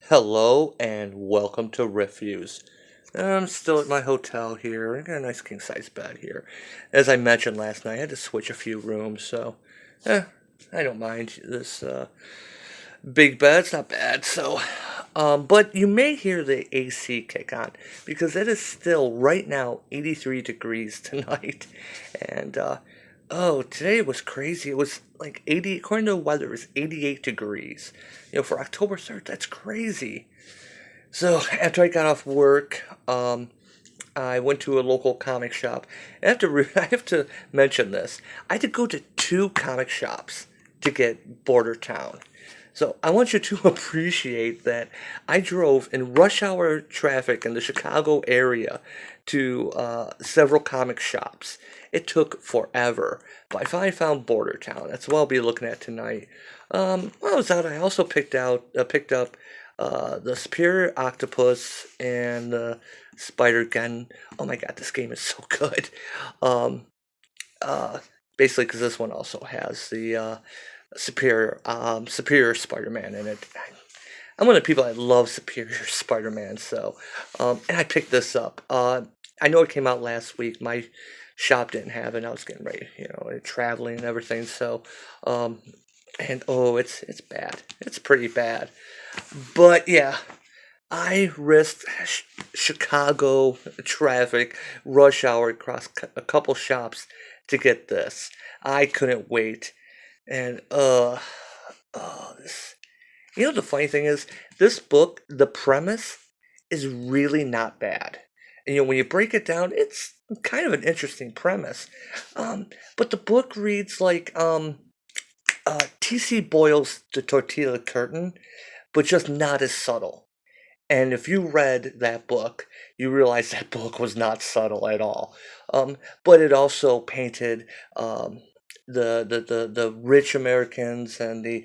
Hello and welcome to Reviews. I'm still at my hotel here. I got a nice king size bed here. As I mentioned last night, I had to switch a few rooms, so eh, I don't mind this big bed. It's not bad. But you may hear the AC kick on because it is still right now 83 degrees tonight, and oh, today was crazy. It was like 80, according to the weather, it was 88 degrees. For October 3rd, that's crazy. So after I got off work, I went to a local comic shop. I have to mention this. I had to go to two comic shops to get Border Town. So I want you to appreciate that I drove in rush hour traffic in the Chicago area to several comic shops. It took forever, but I finally found Border Town. That's what I'll be looking at tonight. While I was out, I also picked up the Superior Octopus and the Spider Gen. Oh my god, this game is so good. Um, Basically, because this one also has the Superior Spider-Man in it. I'm one of the people that love Superior Spider-Man, and I picked this up. I know it came out last week. My shop didn't have it. I was getting ready, traveling and everything. Um, and oh, it's bad. It's pretty bad. But yeah, I risked Chicago traffic, rush hour across a couple shops to get this. I couldn't wait. And this. The funny thing is, this book, the premise is really not bad. And when you break it down, it's kind of an interesting premise. But the book reads like T.C. Boyle's The Tortilla Curtain, but just not as subtle. And if you read that book, you realize that book was not subtle at all. But it also painted the rich Americans and the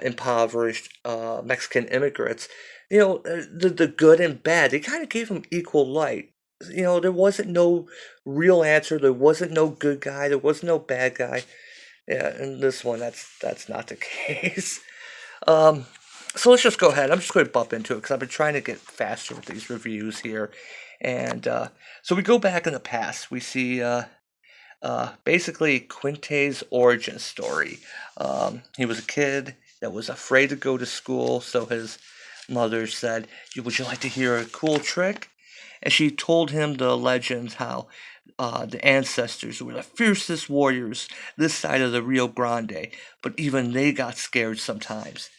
impoverished Mexican immigrants. The good and bad. They kind of gave them equal light. There wasn't no real answer. There wasn't no good guy. There was no bad guy. Yeah, in this one, that's not the case. Um, so let's just go ahead. I'm just going to bump into it because I've been trying to get faster with these reviews here. And so we go back in the past. We see basically Quinte's origin story. He was a kid that was afraid to go to school, so his mother said, "Would you like to hear a cool trick?" And she told him the legends how the ancestors were the fiercest warriors this side of the Rio Grande, but even they got scared sometimes.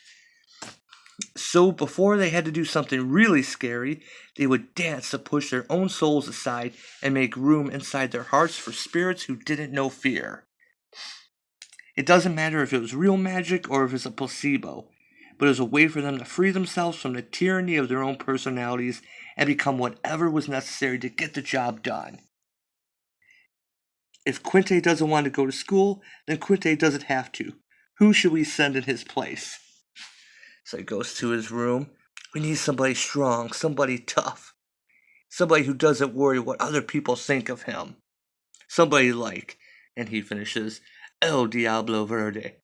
So before they had to do something really scary, they would dance to push their own souls aside and make room inside their hearts for spirits who didn't know fear. It doesn't matter if it was real magic or if it's a placebo, but it was a way for them to free themselves from the tyranny of their own personalities and become whatever was necessary to get the job done. If Quinte doesn't want to go to school, then Quinte doesn't have to. Who should we send in his place? So he goes to his room. We need somebody strong, somebody tough, somebody who doesn't worry what other people think of him. Somebody like, and he finishes, El Diablo Verde.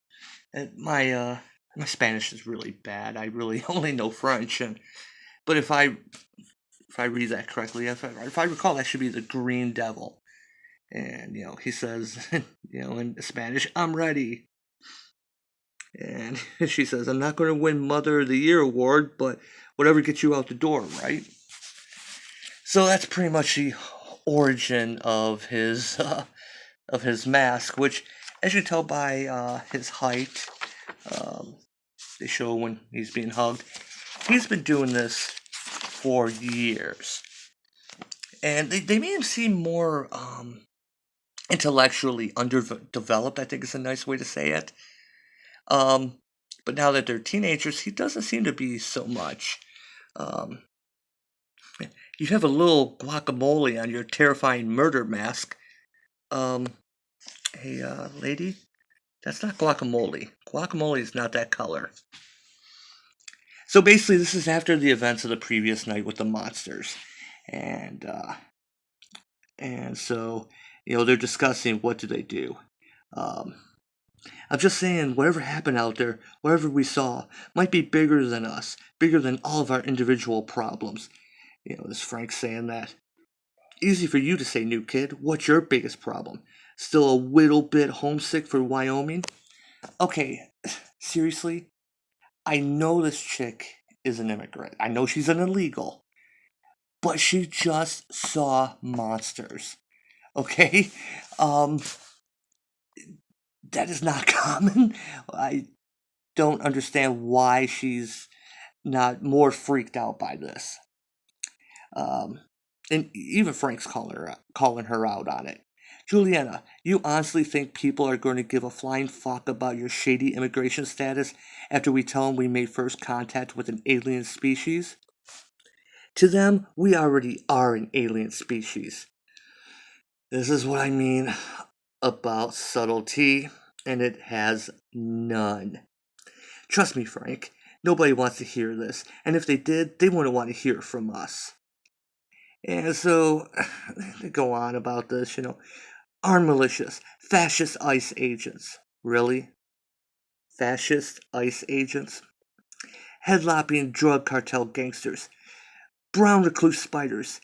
And my Spanish is really bad. I really only know French, but if I read that correctly, if I recall, that should be the Green Devil. And he says, in Spanish, "I'm ready." And she says, "I'm not going to win Mother of the Year award, but whatever gets you out the door, right?" So that's pretty much the origin of his mask, which, as you tell by his height, they show when he's being hugged. He's been doing this for years, and they made him seem more intellectually underdeveloped. I think is a nice way to say it. Um, but now that they're teenagers, he doesn't seem to be so much. Um, you have a little guacamole on your terrifying murder mask. Um, hey, lady, that's not guacamole. Guacamole is not that color. So basically, this is after the events of the previous night with the monsters, and so they're discussing what do they do. Um, I'm just saying, whatever happened out there, whatever we saw, might be bigger than us, bigger than all of our individual problems. This Frank saying that. Easy for you to say, new kid. What's your biggest problem? Still a little bit homesick for Wyoming? Okay, seriously? I know this chick is an immigrant. I know she's an illegal. But she just saw monsters. Okay? Um, that is not common. I don't understand why she's not more freaked out by this. And even Frank's calling her out on it. Juliana, you honestly think people are going to give a flying fuck about your shady immigration status after we tell them we made first contact with an alien species? To them, we already are an alien species. This is what I mean about subtlety, and it has none. Trust me, Frank, nobody wants to hear this, and if they did, they wouldn't want to hear from us. And so, they go on about this, armed militias, fascist ICE agents. Really? Fascist ICE agents? Head-lopping drug cartel gangsters. Brown recluse spiders.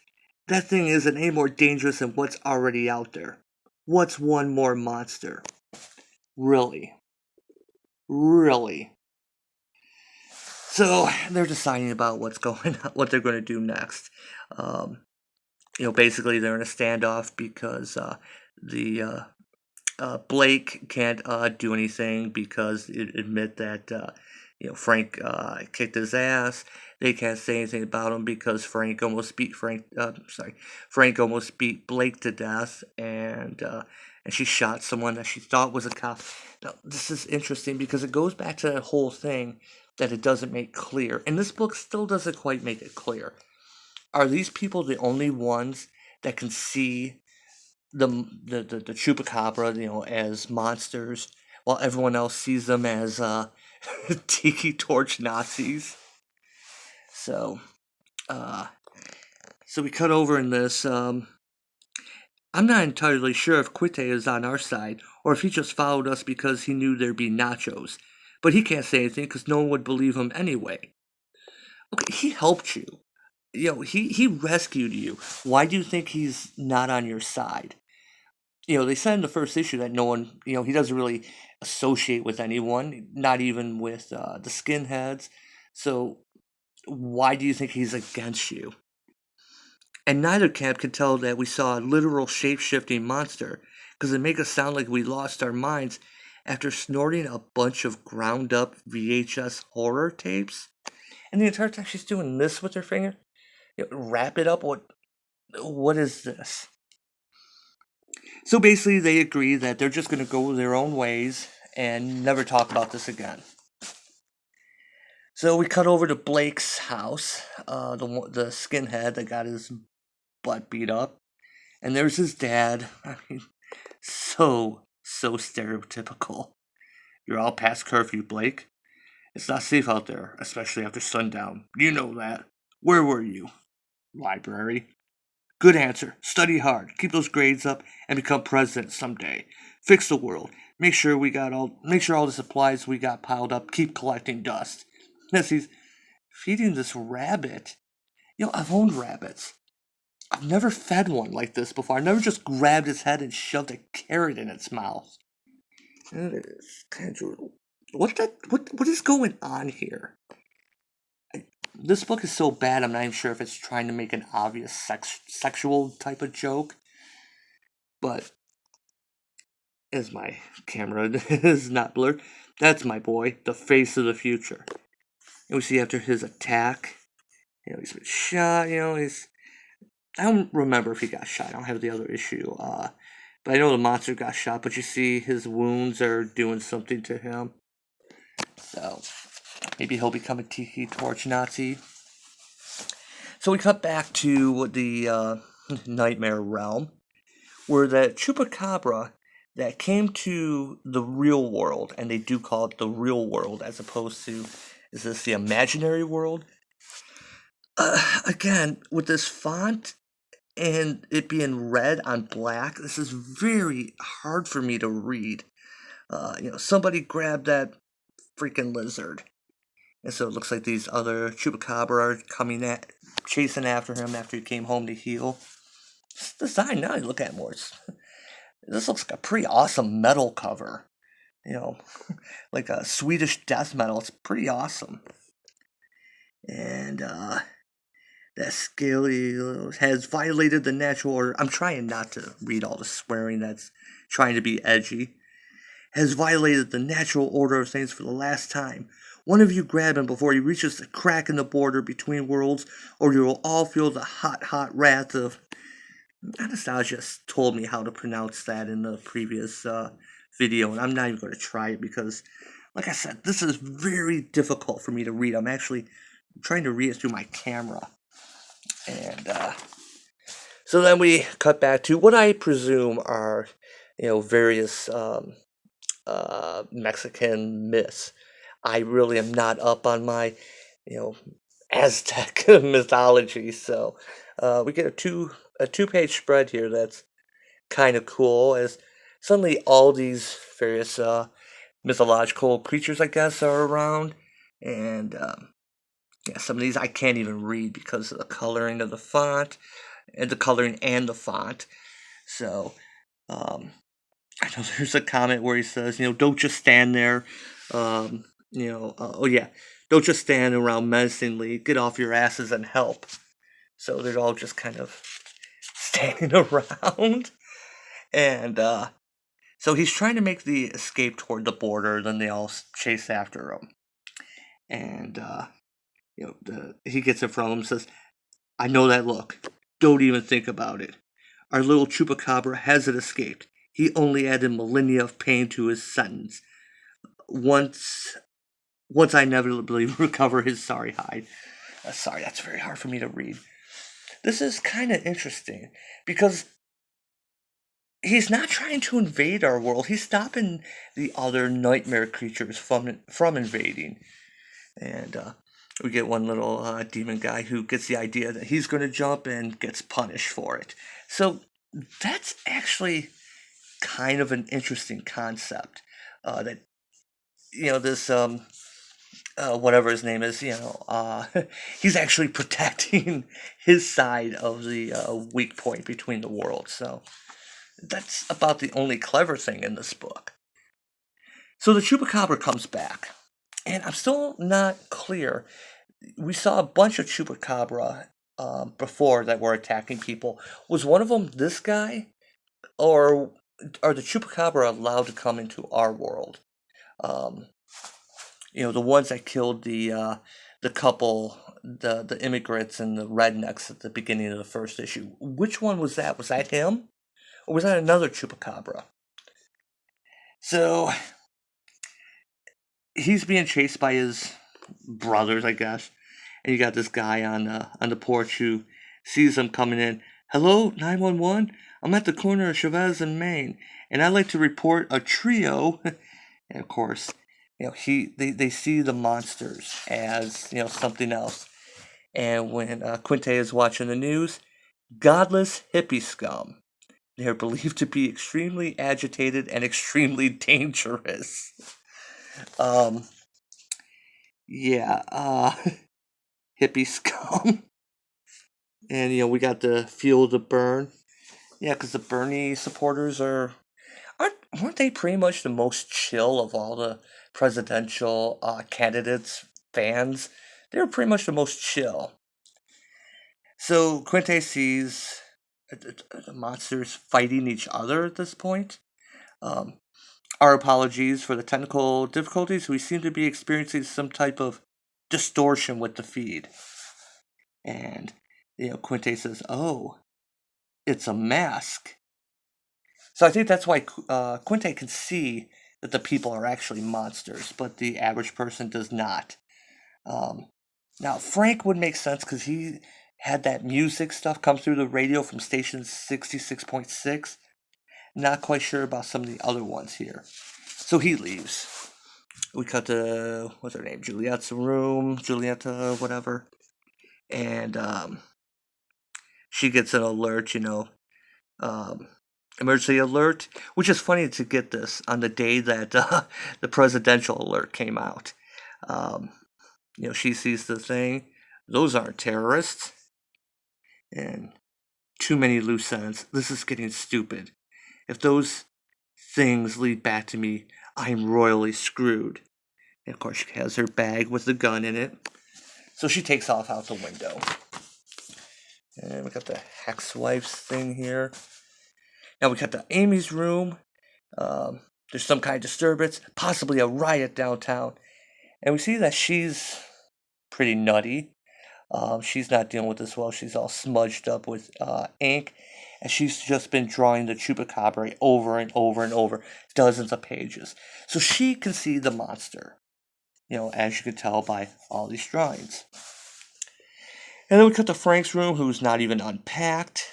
That thing isn't any more dangerous than what's already out there. What's one more monster? Really? Really? So, they're deciding about what they're going to do next. Basically they're in a standoff because the Blake can't do anything because it admit that Frank kicked his ass. They can't say anything about him because Frank almost beat Blake to death, and she shot someone that she thought was a cop. Now this is interesting because it goes back to that whole thing that it doesn't make clear, and this book still doesn't quite make it clear. Are these people the only ones that can see the chupacabra, as monsters, while everyone else sees them as tiki torch Nazis? So we cut over in this. I'm not entirely sure if Quite is on our side or if he just followed us because he knew there'd be nachos, but he can't say anything because no one would believe him anyway. Okay, he helped you. He rescued you. Why do you think he's not on your side? They said in the first issue that no one, he doesn't really associate with anyone, not even with the skinheads. So why do you think he's against you? And neither camp can tell that we saw a literal shape-shifting monster, because it makes us sound like we lost our minds after snorting a bunch of ground-up VHS horror tapes. And the entire time she's doing this with her finger. Wrap it up. What is this? So basically, they agree that they're just going to go their own ways and never talk about this again. So we cut over to Blake's house, the skinhead that got his butt beat up, and there's his dad. I mean, so stereotypical. You're all past curfew, Blake. It's not safe out there, especially after sundown. You know that. Where were you? Library. Good answer. Study hard. Keep those grades up and become president someday. Fix the world. Make sure all the supplies we got piled up keep collecting dust. As he's feeding this rabbit. I've owned rabbits. I've never fed one like this before. I've never just grabbed its head and shoved a carrot in its mouth. It's kind of what is going on here? This book is so bad, I'm not even sure if it's trying to make an obvious sexual type of joke. But, as my camera is not blurred, that's my boy, the face of the future. And we see after his attack, he's been shot, I don't remember if he got shot. I don't have the other issue. But I know the monster got shot, but you see his wounds are doing something to him. So, maybe he'll become a tiki torch Nazi. So we cut back to the nightmare realm, where that chupacabra that came to the real world, and they do call it the real world as opposed to, is this the imaginary world? Again, with this font and it being red on black, this is very hard for me to read. Somebody grabbed that freaking lizard. And so it looks like these other chupacabra are chasing after him after he came home to heal. This design, now I look at it more, this looks like a pretty awesome metal cover. Like a Swedish death metal. It's pretty awesome. And that scaly has violated the natural order. I'm trying not to read all the swearing that's trying to be edgy. Has violated the natural order of things for the last time. One of you grab him before he reaches the crack in the border between worlds, or you will all feel the hot, hot wrath of... Anastasia told me how to pronounce that in the previous video, and I'm not even going to try it because, like I said, this is very difficult for me to read. I'm actually trying to read it through my camera. And so then we cut back to what I presume are, various Mexican myths. I really am not up on my, Aztec mythology, so we get a two-page spread here that's kind of cool, as suddenly all these various mythological creatures, I guess, are around, and some of these I can't even read because of the coloring of the font, and the coloring and the font. So, I know there's a comment where he says, don't just stand there, don't just stand around menacingly, get off your asses and help. So they're all just kind of standing around, and so he's trying to make the escape toward the border, then they all chase after him, and he gets it from him, says, I know that look. Don't even think about it. Our little chupacabra hasn't escaped. He only added millennia of pain to his sentence. Once I inevitably recover his sorry hide. Sorry, that's very hard for me to read. This is kind of interesting, because he's not trying to invade our world. He's stopping the other nightmare creatures from invading. And we get one little demon guy who gets the idea that he's going to jump and gets punished for it. So that's actually kind of an interesting concept. That, this, whatever his name is, he's actually protecting his side of the weak point between the worlds. So that's about the only clever thing in this book. So the chupacabra comes back, and I'm still not clear. We saw a bunch of chupacabra before that were attacking people. Was one of them this guy? Or are the chupacabra allowed to come into our world? The ones that killed the couple, the immigrants and the rednecks at the beginning of the first issue. Which one was that? Was that him? Or was that another chupacabra? So he's being chased by his brothers, I guess. And you got this guy on the porch who sees them coming in. Hello, 911? I'm at the corner of Chavez and Main, and I'd like to report a trio. And of course, they see the monsters as, something else. And when Quinte is watching the news, godless hippie scum. They are believed to be extremely agitated and extremely dangerous. Hippie scum. And, we got the fuel to burn. Yeah, because the Bernie supporters weren't they pretty much the most chill of all the presidential candidates, fans? They were pretty much the most chill. So Quinte sees the monsters fighting each other at this point. Our apologies for the technical difficulties. We seem to be experiencing some type of distortion with the feed. And, Quinte says, oh, it's a mask. So I think that's why Quinte can see that the people are actually monsters, but the average person does not. Now, Frank would make sense because he had that music stuff come through the radio from station 66.6. Not quite sure about some of the other ones here. So he leaves. We cut to, what's her name? Juliet's room, Julieta, whatever. And she gets an alert, emergency alert, which is funny to get this on the day that the presidential alert came out. Um, she sees the thing. Those aren't terrorists. And too many loose ends. This is getting stupid. If those things lead back to me, I'm royally screwed. And of course, she has her bag with the gun in it. So she takes off out the window. And we got the Hex Wife's thing here. Now we got the Amy's room. There's some kind of disturbance, possibly a riot downtown. And we see that she's pretty nutty. She's not dealing with this well. She's all smudged up with ink. And she's just been drawing the chupacabra over and over and over, dozens of pages. So she can see the monster, as you can tell by all these drawings. And then we cut to Frank's room, who's not even unpacked.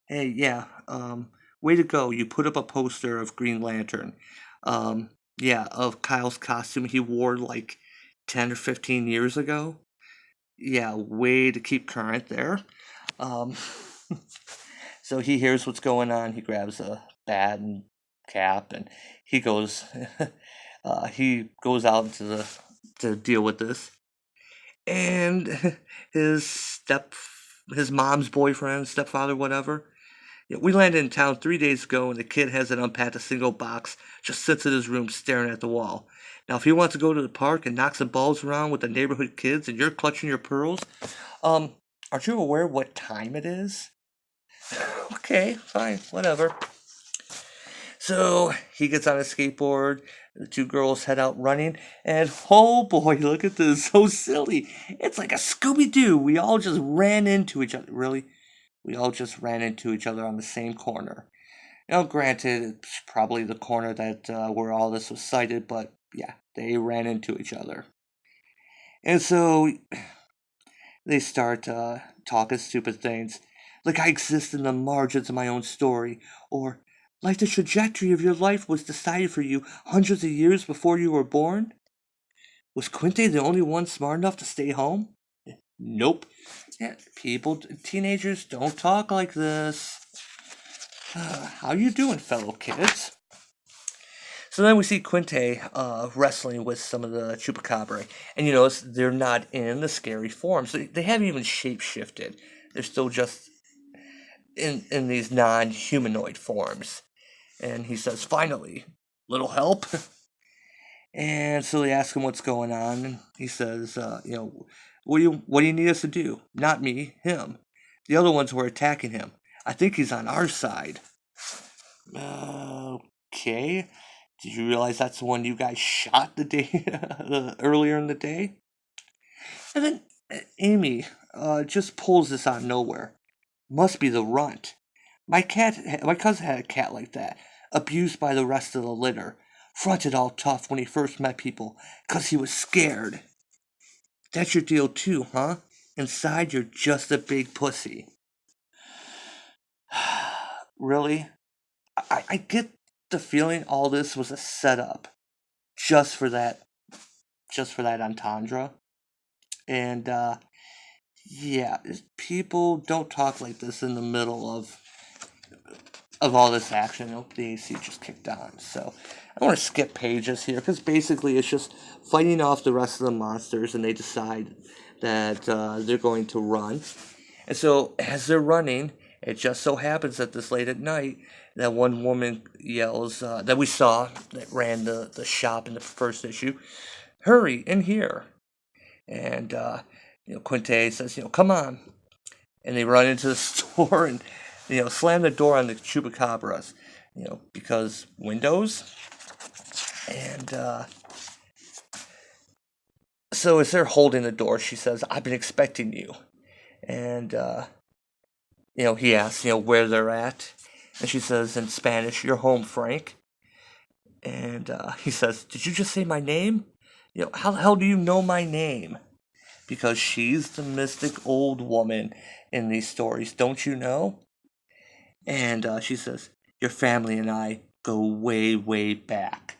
Hey, yeah, way to go. You put up a poster of Green Lantern. Of Kyle's costume he wore like 10 or 15 years ago. Yeah, way to keep current there. So he hears what's going on. He grabs a bat and cap, and he goes out to deal with this. And his mom's boyfriend, stepfather, whatever. We landed in town 3 days ago, and the kid hasn't unpacked a single box. Just sits in his room staring at the wall. Now, if he wants to go to the park and knock some balls around with the neighborhood kids, and you're clutching your pearls, aren't you aware what time it is? Okay, fine, whatever. So he gets on a skateboard. The two girls head out running, and oh boy, look at this, so silly. It's like a Scooby-Doo. We all just ran into each other. Really? We all just ran into each other on the same corner. Now, granted, it's probably the corner that where all this was cited, but yeah, they ran into each other. And so they start talking stupid things, like I exist in the margins of my own story, or like the trajectory of your life was decided for you hundreds of years before you were born. Was Quinte the only one smart enough to stay home? Nope. Yeah, teenagers don't talk like this. How you doing, fellow kids? So then we see Quinte wrestling with some of the chupacabra. And you notice they're not in the scary form. So they haven't even shape-shifted. They're still just in these non-humanoid forms. And he says, finally, little help? And so they ask him what's going on. And he says, what do you need us to do? Not me, him. The other ones were attacking him. I think he's on our side. Okay. Did you realize that's the one you guys shot the day earlier in the day? And then Amy just pulls this out of nowhere. Must be the runt. My cousin had a cat like that, abused by the rest of the litter. Fronted all tough when he first met people, 'cause he was scared. That's your deal too, huh? Inside, you're just a big pussy. Really? I get the feeling all this was a setup just for that entendre. And yeah, people don't talk like this in the middle of all this action. The AC just kicked on. So I want to skip pages here because basically it's just fighting off the rest of the monsters, and they decide that they're going to run. And so as they're running, it just so happens that this late at night, that one woman yells, that we saw, that ran the shop in the first issue, hurry, in here. And, Quinte says, come on. And they run into the store and, slam the door on the chupacabras, because windows. And, so as they're holding the door, she says, I've been expecting you. And, he asks, where they're at. And she says in Spanish, you're home, Frank. And he says, did you just say my name? How the hell do you know my name? Because she's the mystic old woman in these stories, don't you know? And she says, your family and I go way, way back.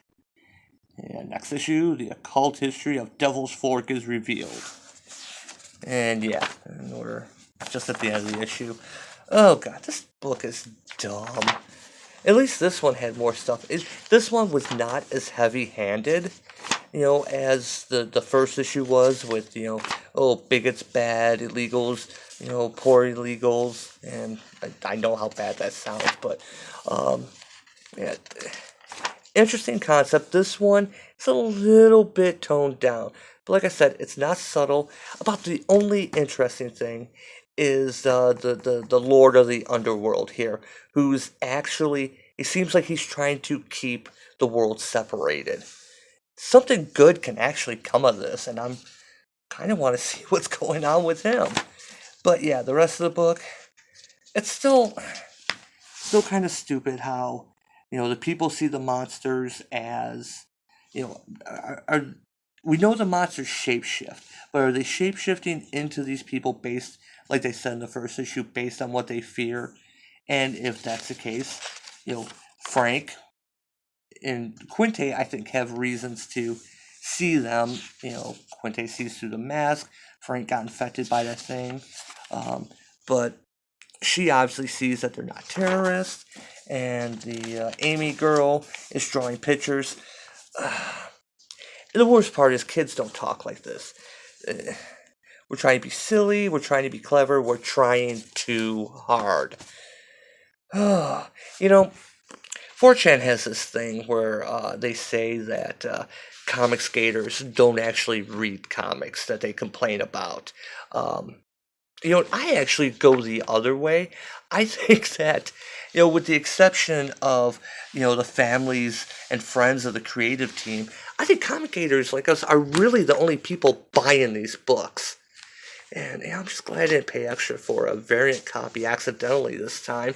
And next issue, the occult history of Devil's Fork is revealed. And yeah, and we're just at the end of the issue. Oh god, this book is dumb. At least this one had more stuff. This one was not as heavy-handed, as the first issue was with, oh, bigots bad, illegals, poor illegals, and I know how bad that sounds, but, yeah, interesting concept. This one is a little bit toned down. But like I said, it's not subtle. About the only interesting thing is the Lord of the Underworld here, who's actually, it seems like he's trying to keep the world separated. Something good can actually come of this, and I'm kind of want to see what's going on with him. But yeah, the rest of the book, it's still kind of stupid how the people see the monsters as are we know the monsters shapeshift, but are they shapeshifting into these people based, like they said in the first issue, based on what they fear? And if that's the case, Frank and Quinte, I think, have reasons to see them. Quinte sees through the mask. Frank got infected by that thing, but she obviously sees that they're not terrorists, and the Amy girl is drawing pictures. The worst part is kids don't talk like this. We're trying to be silly, we're trying to be clever, we're trying too hard. you know, 4chan has this thing where they say that ComicsGaters don't actually read comics, that they complain about. I actually go the other way. I think that, with the exception of, the families and friends of the creative team, I think commentators like us are really the only people buying these books. And I'm just glad I didn't pay extra for a variant copy accidentally this time.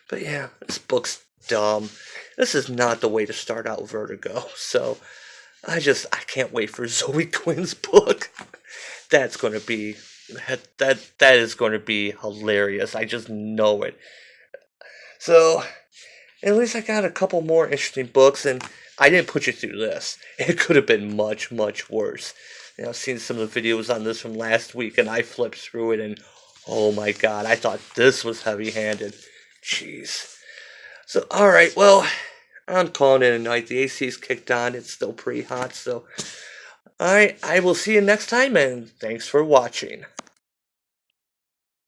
But yeah, this book's dumb. This is not the way to start out Vertigo. So I can't wait for Zoe Quinn's book. That's going to be that is going to be hilarious. I just know it. So at least I got a couple more interesting books, and I didn't put you through this. It could have been much, much worse. I've seen some of the videos on this from last week, and I flipped through it, and oh my god, I thought this was heavy-handed. Jeez. So, alright, well, I'm calling it a night. The AC's kicked on. It's still pretty hot, so alright, I will see you next time, and thanks for watching.